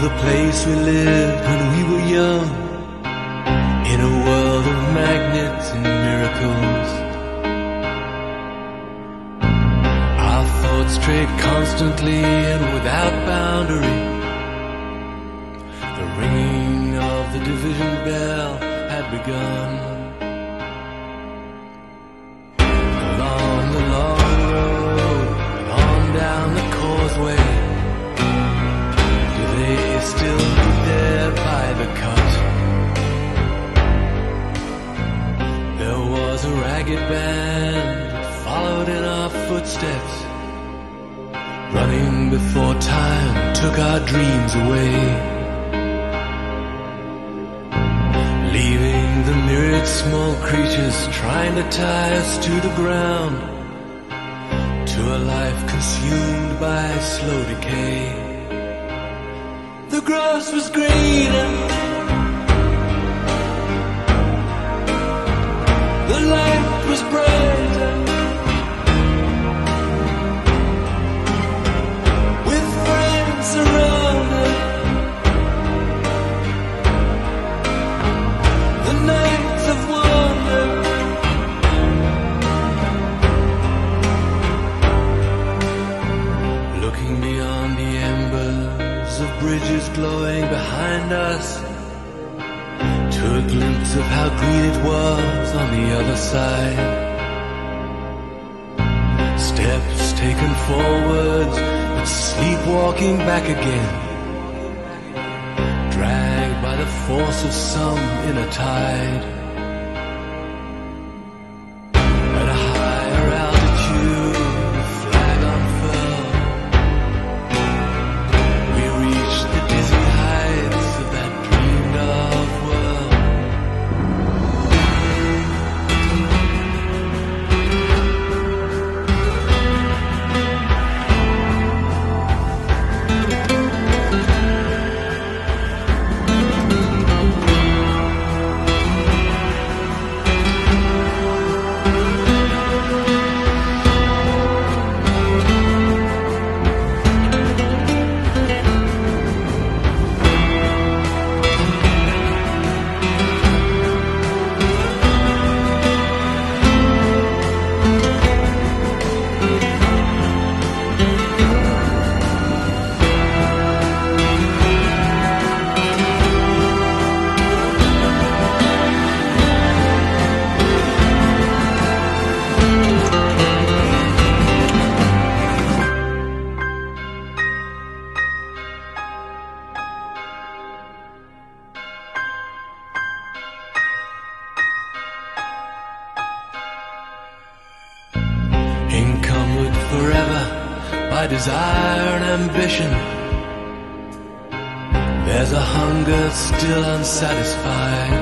the place we lived when we were young, in a world of magnets and miracles. Our thoughts strayed constantly and without boundary. The ringing of the division bell had begun. Along the long road and on down the causeway, do they still live there by the cut? There was a ragged band that followed in our footsteps, running before time took our dreams away, leaving the myriad small creatures trying to tie us to the ground, to a life consumed by slow decay. The grass was greener, the light was brighter, with friends around us. The nights of wonder, looking beyond the embers of bridges glowing behind us, to a glimpse of how green it was on the other side. Steps taken forwards, but sleepwalking back again, dragged by the force of some inner tide. At a higher altitude, the flag unfurled, we reached the dizzy heights of that dreamed of world. Encumbered forever by desire and ambition, there's a hunger still unsatisfied.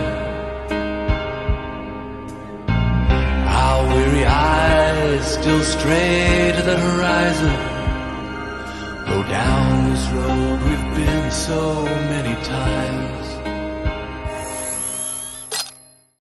Our weary eyes still stray to the horizon, though down this road we've been so many times.